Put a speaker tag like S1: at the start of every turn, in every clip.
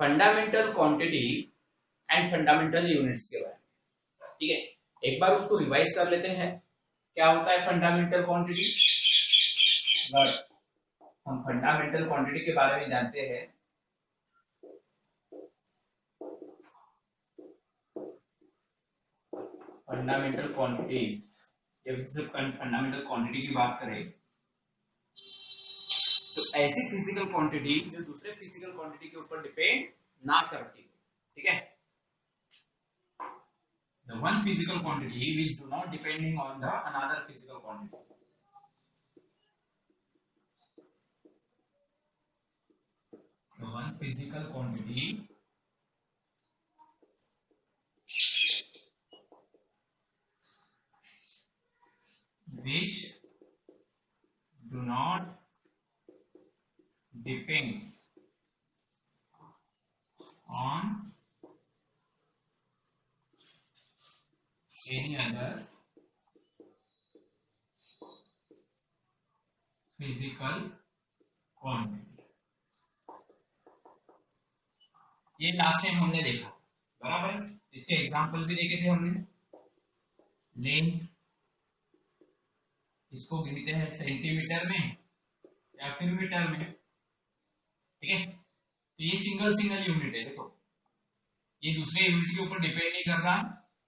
S1: Fundamental quantity and fundamental units के बारे में। ठीक है, एक बार उसको रिवाइज कर लेते हैं। क्या होता है फंडामेंटल क्वांटिटी? अगर हम फंडामेंटल क्वांटिटी के बारे में जानते हैं, फंडामेंटल क्वांटिटीज, जब सिर्फ फंडामेंटल क्वांटिटी की बात करें तो ऐसी फिजिकल क्वांटिटी जो दूसरे फिजिकल क्वांटिटी के ऊपर डिपेंड ना करती हो। ठीक है, the one physical quantity which do not depending on the another physical quantity. The one physical quantity which do not depends on any other physical quantity. ये लास्ट टाइम हमने देखा, बराबर, इसके एग्जांपल भी देखे थे हमने। लेंथ, इसको गिनते हैं सेंटीमीटर में या फिर मीटर में। ठीक है, तो ये सिंगल सिंगल यूनिट है। देखो, ये दूसरे यूनिट के ऊपर डिपेंड नहीं कर रहा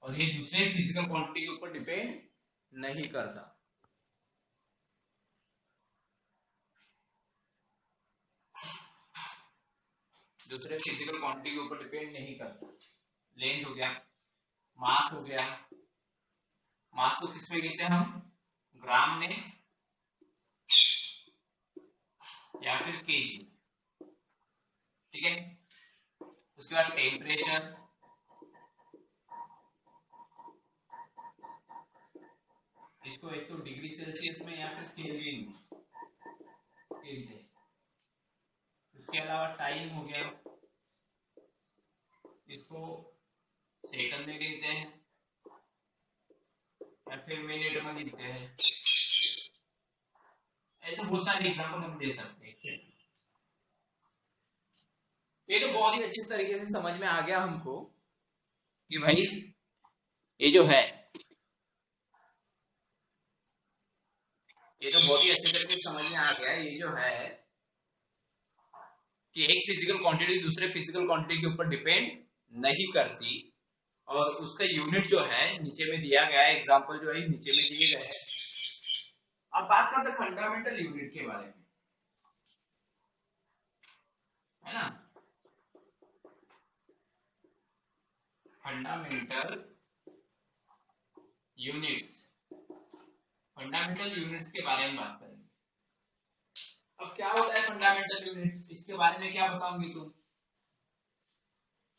S1: और ये दूसरे फिजिकल क्वांटिटी के ऊपर डिपेंड नहीं करता। दूसरे फिजिकल क्वांटिटी के ऊपर डिपेंड नहीं करता। लेंथ हो गया, मास हो गया। मास को किस में गिनते हैं हम? ग्राम में या फिर केजी। ठीक है, उसके बाद टेम्परेचर, इसको एक तो डिग्री सेल्सियस में या फिर केल्विन गिनते हैं। इसके अलावा टाइम हो गया, इसको सेकंड में गिनते हैं या फिर मिनट में गिनते हैं। ऐसे बहुत सारे एग्जांपल हम दे सकते हैं। ये तो बहुत ही अच्छे तरीके से समझ में आ गया हमको कि भाई ये जो है, ये तो बहुत ही अच्छे तरीके से समझ में आ गया ये जो है कि एक फिजिकल क्वांटिटी दूसरे फिजिकल क्वांटिटी के ऊपर डिपेंड नहीं करती और उसका यूनिट जो है नीचे में दिया गया है। एग्जांपल जो है नीचे में दिए गए हैं। अब बात करते हैं फंडामेंटल यूनिट के बारे में, है ना। फंडामेंटल यूनिट्स, फंडामेंटल यूनिट्स के बारे में बात करेंगे। अब क्या होता है फंडामेंटल यूनिट्स, इसके बारे में क्या बताओगे तुम?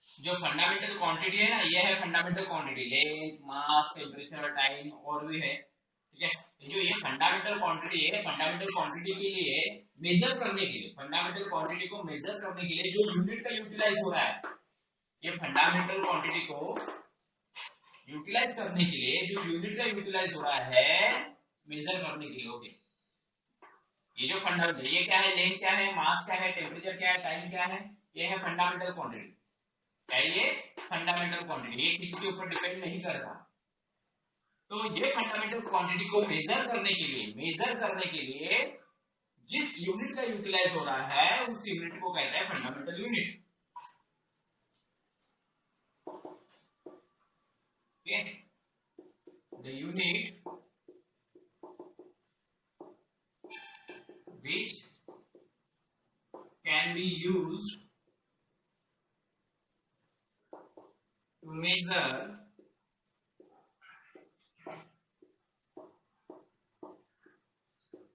S1: जो फंडामेंटल क्वांटिटी है ना, ये है फंडामेंटल क्वांटिटी, लेंथ, मास, टेम्परेचर, टाइम और भी है। ठीक है, जो ये फंडामेंटल क्वांटिटी है, फंडामेंटल क्वांटिटी के लिए मेजर करने के लिए, फंडामेंटल क्वांटिटी को मेजर करने के लिए जो यूनिट का यूटिलाइज हो रहा है, ये फंडामेंटल क्वांटिटी को यूटिलाइज करने के लिए जो यूनिट का यूटिलाइज हो रहा है मेजर करने के लिए। ओके, ये जो फंडामेंटल, ये क्या है? लेंथ क्या है, मास क्या है, टेम्परेचर क्या है, टाइम क्या है, ये है फंडामेंटल क्वांटिटी। क्या ये फंडामेंटल क्वांटिटी? ये किसी के ऊपर डिपेंड नहीं करता। तो ये फंडामेंटल क्वांटिटी को मेजर करने के लिए जिस यूनिट का यूटिलाइज हो रहा है उस यूनिट को कहते हैं fundamental unit. The unit which can be used to measure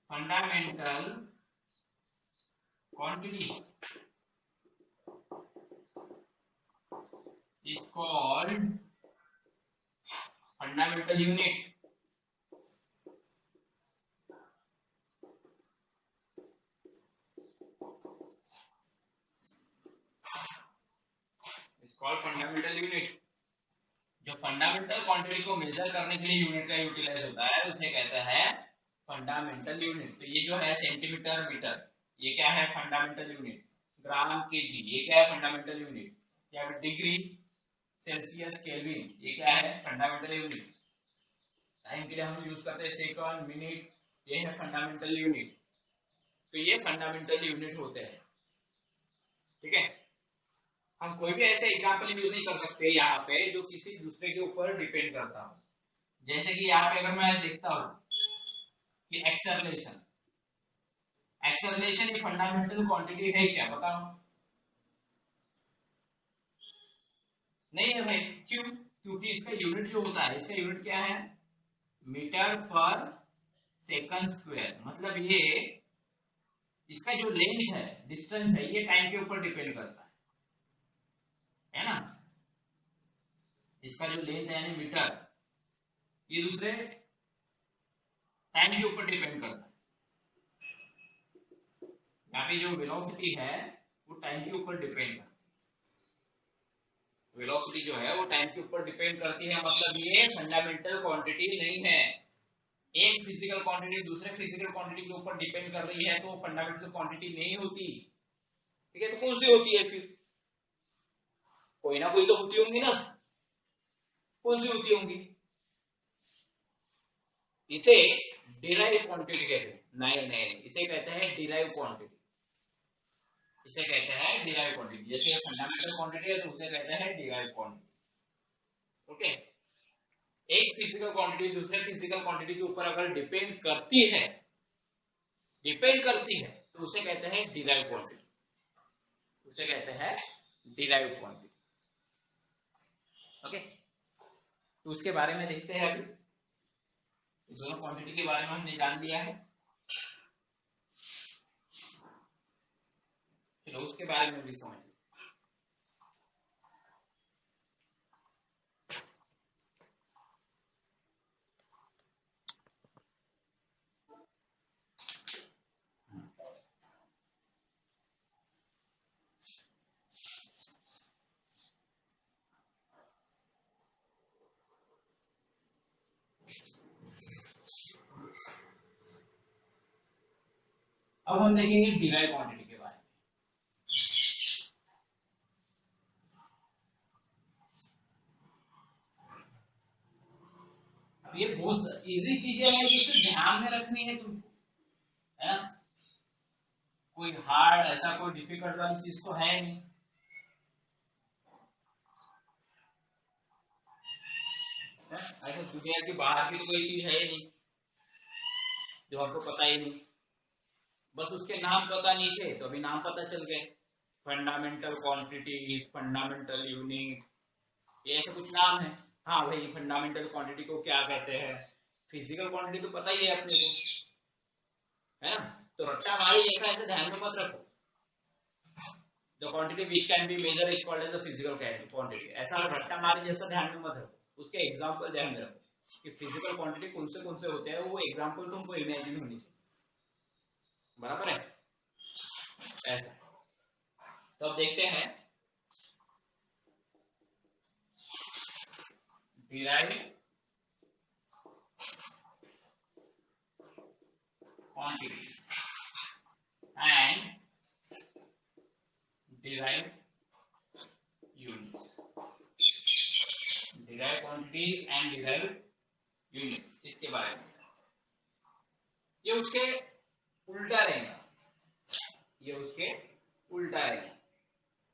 S1: fundamental quantity is called fundamental unit. It's called fundamental unit. जो फंडामेंटल क्वांटिटी को मेजर करने के लिए यूनिट का यूटिलाइज होता है उसे कहते हैं फंडामेंटल यूनिट। तो ये जो है सेंटीमीटर, मीटर, ये क्या है? Fundamental unit. ग्राम केजी, ये क्या है फंडामेंटल यूनिट। या फिर डिग्री, सेल्सियस, केल्विन, ये क्या है फंडामेंटल यूनिट। टाइम के लिए हम यूज करते हैं सेकंड, मिनट, ये है फंडामेंटल यूनिट। तो ये फंडामेंटल यूनिट होते हैं, ठीक है। हम कोई भी ऐसे एग्जांपल यूज नहीं कर सकते यहाँ पे जो किसी दूसरे के ऊपर डिपेंड करता हो। जैसे कि यहाँ पे अगर मैं देखता हूँ कि एक्सेलरेशन, एक्सेलरेशन ये फंडामेंटल क्वांटिटी है क्या, बताओ। नहीं है भाई, क्यों? क्योंकि इसका यूनिट जो होता है, इसका यूनिट क्या है, मीटर पर सेकंड स्क्वायर। मतलब ये इसका जो लेंथ है, डिस्टेंस है, ये टाइम के ऊपर डिपेंड करता है ना। इसका जो लेंथ है यानी मीटर, ये दूसरे टाइम के ऊपर डिपेंड करता है। यहाँ पे जो वेलोसिटी है वो टाइम के ऊपर डिपेंड करती है। वेलोसिटी जो है वो टाइम के ऊपर डिपेंड करती है। मतलब ये फंडामेंटल क्वांटिटी नहीं है। एक फिजिकल क्वांटिटी दूसरे फिजिकल क्वांटिटी के ऊपर डिपेंड कर रही है तो फंडामेंटल क्वांटिटी नहीं होती, ठीक है। तो कौन सी होती है फिर? कोई ना कोई तो होती होंगी ना। कौन सी होती होंगी? इसे डिराइव क्वांटिटी कहते हैं। नहीं नहीं, इसे कहते हैं डिराइव क्वांटिटी। इसे कहते हैं डिराइव क्वांटिटी। जैसे फंडामेंटल क्वांटिटी है तो उसे कहते हैं डिराइव क्वांटिटी, ओके। एक फिजिकल क्वांटिटी दूसरे फिजिकल क्वांटिटी के ऊपर अगर डिपेंड करती है, तो उसे कहते हैं डिराइव क्वांटिटी, उसे कहते हैं डिराइव क्वांटिटी, ओके। तो उसके बारे में देखते हैं अभी। दोनों क्वांटिटी के बारे में हमने जान लिया है, चलो उसके बारे में भी समझ। अब हम देखेंगे डिराइव क्वांटिटी के बारे में। अब ये बहुत इजी चीजें हैं जिसे ध्यान में रखनी है तुमको, है ना। कोई हार्ड ऐसा कोई डिफिकल्ट वाली चीज तो है नहीं। ऐसा दुनिया की बाहर की कोई चीज है ही नहीं जो आपको पता ही नहीं। बस उसके नाम पता नहीं थे तो अभी नाम पता चल गए, फंडामेंटल क्वांटिटीज, फंडामेंटल यूनिट, ये ऐसे कुछ नाम है। हाँ भाई, फंडामेंटल क्वांटिटी को क्या कहते हैं, फिजिकल क्वांटिटी तो पता ही है अपने को, है ना। तो रट्टा मारी जैसा ऐसे ध्यान में मत रखो। The quantity which can be measured is called as the physical quantity, ऐसा रट्टा मारी जैसा ध्यान में मत रखो। उसके एग्जांपल ध्यान में रखो कि फिजिकल क्वांटिटी कौन से होते हैं, वो एग्जांपल तुमको इमेजिन होनी चाहिए, बराबर है ऐसा। तो अब देखते हैं derive quantities and derived units, derived quantities and derived units, इसके बारे में। ये उसके उल्टा रहेगा, ये उसके उल्टा रहेगा।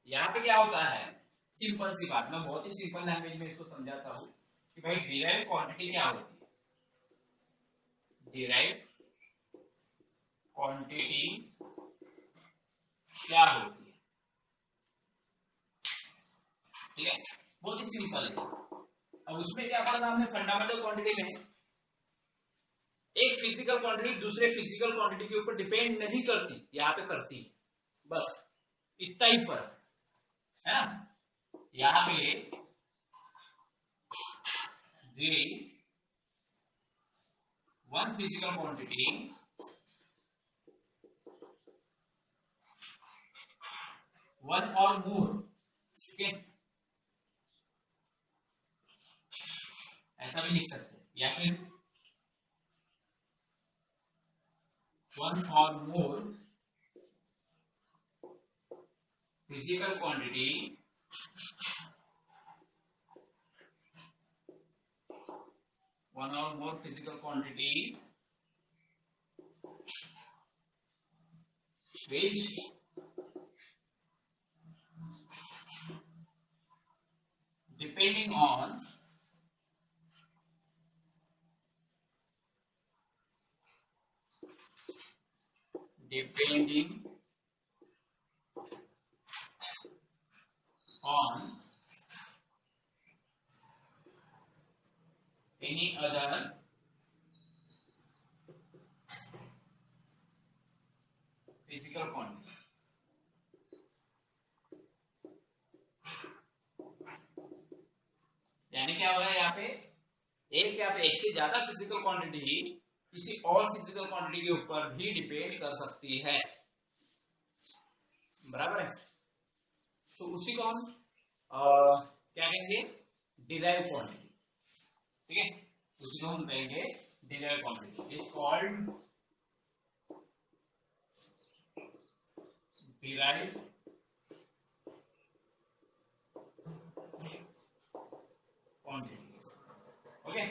S1: यहाँ पे क्या होता है, सिंपल सी बात, मैं बहुत ही सिंपल लैंग्वेज में इसको समझाता हूँ कि भाई डिराइव क्वांटिटी क्या होती है। डिराइव क्वांटिटी क्या होती है, ठीक है, बहुत ही सिंपल है। अब उसमें क्या पढ़ना हमने फंडामेंटल क्वांटिटी में, एक फिजिकल क्वांटिटी दूसरे फिजिकल क्वांटिटी के ऊपर डिपेंड नहीं करती, यहाँ पे करती है, बस इतना ही फर्क है ना। यहाँ पे वन फिजिकल क्वांटिटी वन और मोर, ठीक है, ऐसा भी लिख सकते हैं, या फिर वन और मोर physical quantity one or more physical quantity which depending on any other physical quantity. यानी क्या होगा यहाँ पे एक से ज्यादा फिजिकल क्वांटिटी ही किसी और फिजिकल क्वांटिटी के ऊपर भी डिपेंड कर सकती है, बराबर है। तो उसी को हम क्या कहेंगे, डिराइव क्वांटिटी, ठीक है, उसी को हम कहेंगे derive quantity. Is called derive quantities. Okay,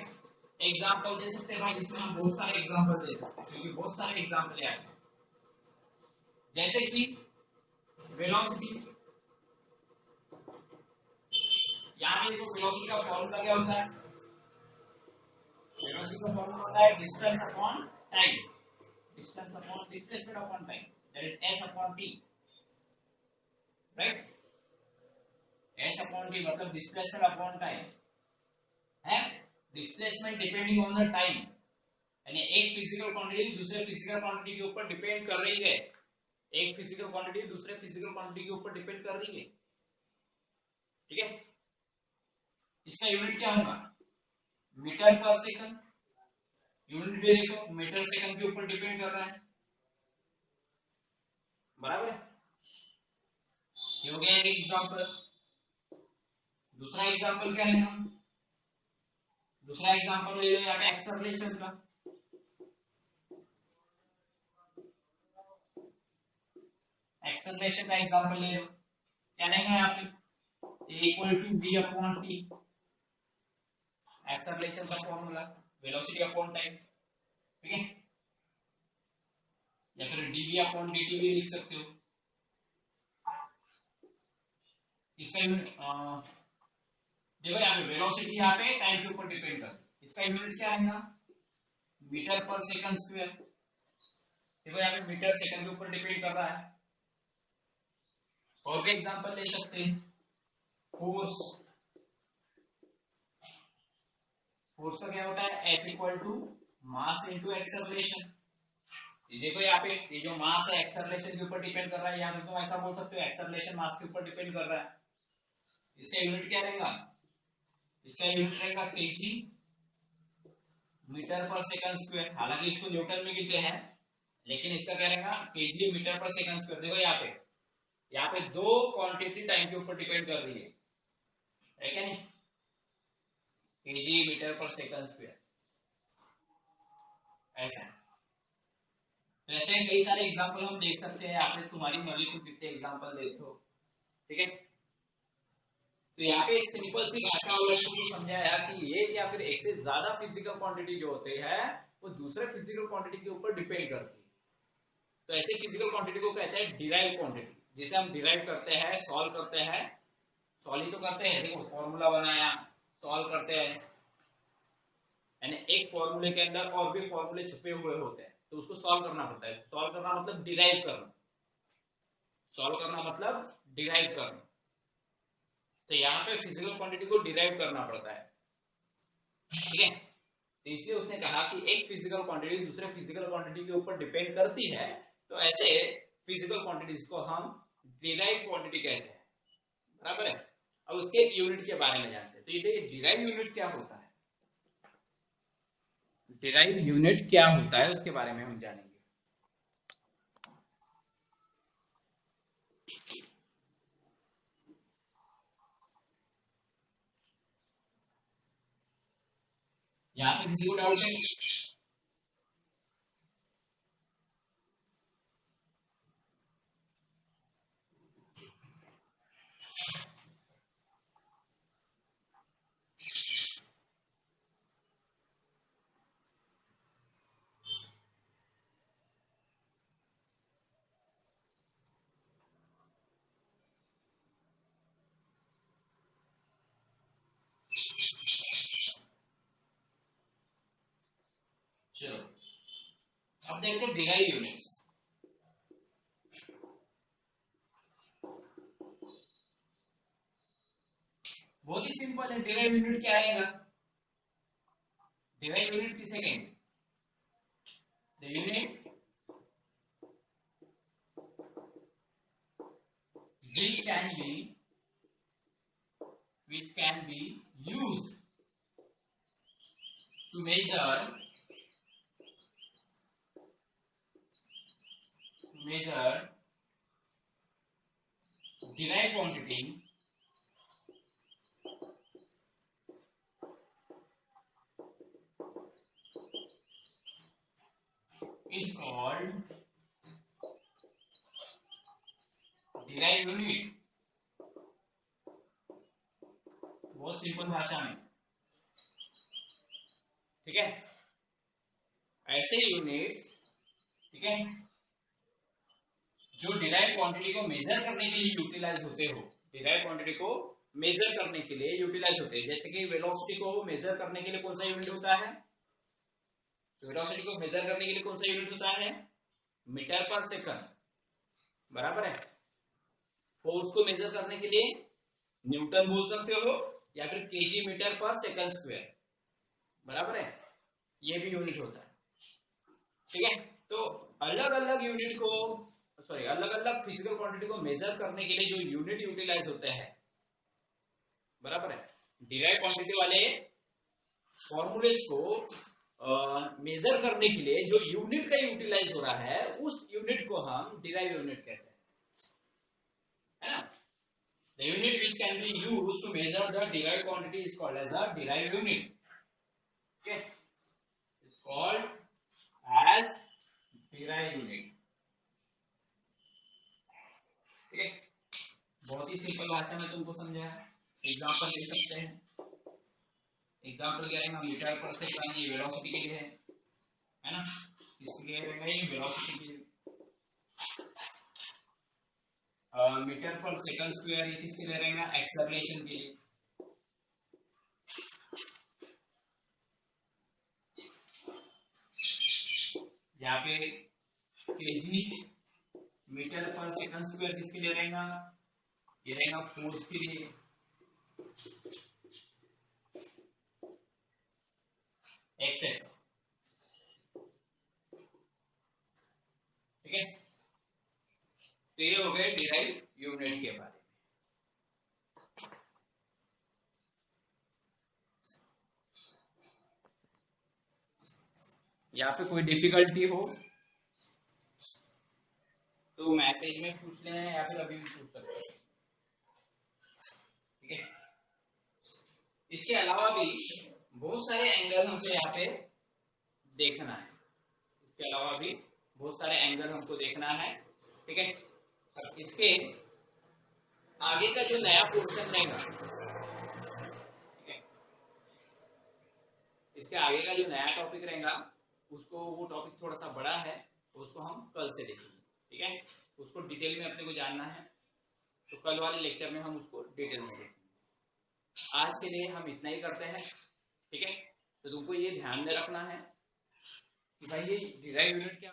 S1: example दे सकते हैं भाई, इसमें हम बहुत सारे एग्जांपल दे सकते हैं क्योंकि बहुत सारे एग्जांपल आए, जैसे कि वेलोसिटी। यहाँ पे देखो वेलोसिटी का फॉर्मूला क्या होता है, वेलोसिटी का फॉर्मूला होता है distance upon time, distance upon displacement upon time, that is s upon t, right. s upon t मतलब डिस्प्लेसमेंट अपॉन टाइम है, displacement depending on the time, यानी एक फिजिकल क्वांटिटी दूसरे फिजिकल क्वांटिटी के ऊपर डिपेंड कर रही है, एक फिजिकल क्वांटिटी दूसरे फिजिकल क्वांटिटी के ऊपर डिपेंड कर रही है, ठीक है। इसका यूनिट क्या होगा, मीटर पर सेकंड, यूनिट भी देखो मीटर सेकंड के ऊपर डिपेंड कर रहा है, बराबर है। ये हो गया एक एग्जांपल। दूसरा एग्जांपल क्या है, हम दूसरा एग्जांपल ले लो यहाँ पे एक्सेलरेशन का। एक्सेलरेशन का एग्जांपल ले लो, क्या लेंगे यहाँ पे, equal to v upon t, acceleration का फॉर्मूला वेलोसिटी अपॉन टाइम, ठीक है, या फिर dv अपॉन dt भी लिख सकते हो। इसका यूनिट देखो यहाँ पे वेलोसिटी यहाँ पे टाइम के ऊपर डिपेंड कर, इसका यूनिट क्या आएगा, मीटर पर सेकंड स्क्वायर। देखो यहाँ पे मीटर सेकंड के ऊपर डिपेंड कर रहा है। और भी एग्जांपल ले सकते हैं, फोर्स, फोर्स का क्या होता है, F equal to mass into acceleration. देखो यहाँ पे ये जो मास है एक्सेलरेशन के ऊपर डिपेंड कर रहा है, यहाँ पे तुम ऐसा बोल सकते हो एक्सेलरेशन मास के ऊपर डिपेंड कर रहा है। इसका यूनिट क्या रहेगा, इसका यूनिट रहेगा केजी मीटर पर सेकंड स्क्वायर, हालांकि इसको न्यूटन में गिनते हैं लेकिन इसका क्या रहेगा केजी मीटर पर सेकंड स्क्वायर। देखो यहाँ पे दो क्वांटिटी टाइम के ऊपर डिपेंड कर रही है क्या नहीं, केजी मीटर पर सेकंड स्क्वायर, ऐसा। तो ऐसे कई सारे एग्जांपल हम देख सकते हैं, आपने तुम्हारी मर्जी को कितने एग्जांपल देखो, ठीक है। तो यहाँ पे सिंपल सी भाषा वाला को समझाया कि एक या फिर एक से ज्यादा फिजिकल क्वांटिटी जो होते हैं वो दूसरे फिजिकल क्वांटिटी के ऊपर डिपेंड करती है। तो ऐसे फिजिकल क्वांटिटी को कहते हैं डिराइव क्वांटिटी, जिसे हम डिराइव करते हैं, सॉल्व करते हैं, सॉल्व ही तो करते हैं, देखो फॉर्मूला बनाया, सॉल्व करते हैं, यानी एक फॉर्मूले के अंदर और भी फॉर्मूले छुपे हुए होते हैं तो उसको सॉल्व करना पड़ता है। सॉल्व करना मतलब डिराइव करना, सॉल्व करना मतलब डिराइव करना। तो यहाँ पे फिजिकल क्वांटिटी को डिराइव करना पड़ता है, ठीक है। तो इसलिए उसने कहा कि एक फिजिकल क्वांटिटी दूसरे फिजिकल क्वांटिटी के ऊपर डिपेंड करती है, तो ऐसे फिजिकल क्वांटिटीज को हम डिराइव क्वांटिटी कहते हैं, बराबर है। अब उसके यूनिट के बारे में जानते हैं। तो ये डिराइव यूनिट क्या होता है, डिराइव यूनिट क्या होता है उसके बारे में हम जानेंगे। यहाँ पे किसी को डाउट है, चलो अब देखते हैं डिराइव यूनिट्स। बहुत ही सिंपल है, डिराइव यूनिट क्या आएगा? डिराइव यूनिट किसे कहेंगे? The unit which can be used to measure derived quantity is called derived unit। बहुत सिंपल भाषा में, ठीक है। ऐसे यूनिट, ठीक है, जो डिराइव क्वांटिटी को मेजर करने के लिए यूटिलाइज होते हो, डिराइव क्वांटिटी को मेजर करने के लिए यूटिलाइज होते हैं। जैसे कि वेलोसिटी को मेजर करने के लिए कौन सा यूनिट होता है? वेलोसिटी को मेजर करने के लिए कौन सा यूनिट होता है? मीटर पर सेकंड, बराबर है। फोर्स को मेजर करने के लिए न्यूटन बोल सकते हो या फिर केजी मीटर पर सेकंड स्क्वायर, बराबर है। ये भी यूनिट होता है, ठीक है। तो अलग अलग यूनिट को, सॉरी, अलग अलग फिजिकल क्वांटिटी को मेजर करने के लिए जो यूनिट यूटिलाइज होते हैं, बराबर है। डिराइव क्वांटिटी वाले फॉर्मूलेस को मेजर करने के लिए जो यूनिट का यूटिलाइज हो रहा है, उस यूनिट को हम डिराइव यूनिट कहते हैं, है ना। The unit which can be used to measure the derived quantity is called as a derived unit। Okay, it's called as derived unit। ठीक है, बहुत ही सिंपल भाषा में तुमको समझाया। एग्जांपल ले सकते हैं। एग्जांपल क्या है? मीटर पर सेकंड, ये वेलोसिटी के लिए है ना। इसके लिए रहेगा ये वेलोसिटी के लिए। मीटर पर सेकंड स्क्वायर ये किसके लिए रहेगा? एक्सेलरेशन के लिए। यहाँ पे केजी मीटर पर सेकंड स्क्वायर किसके लिए रहेगा? ये रहेगा फोर्स के लिए। एक्सेट्रा, ठीक है। तो ये हो गए डिराइव यूनिट के बारे में। यहाँ पे कोई डिफिकल्टी हो तो मैसेज में पूछ लेना या फिर अभी भी पूछ सकते हैं, ठीक है। इसके अलावा भी बहुत सारे एंगल हमको यहाँ पे देखना है। इसके अलावा भी बहुत सारे एंगल हमको देखना है, ठीक है। अब इसके आगे का जो नया पोर्शन रहेगा, ठीक है, इसके आगे का जो नया टॉपिक रहेगा, उसको, वो टॉपिक थोड़ा सा बड़ा है, उसको हम कल से देखेंगे, ठीक है। उसको डिटेल में अपने को जानना है, तो कल वाले लेक्चर में हम उसको डिटेल में देखेंगे। आज के लिए हम इतना ही करते हैं, ठीक है। तो तुमको ये ध्यान में रखना है कि भाई ये डिराइव यूनिट क्या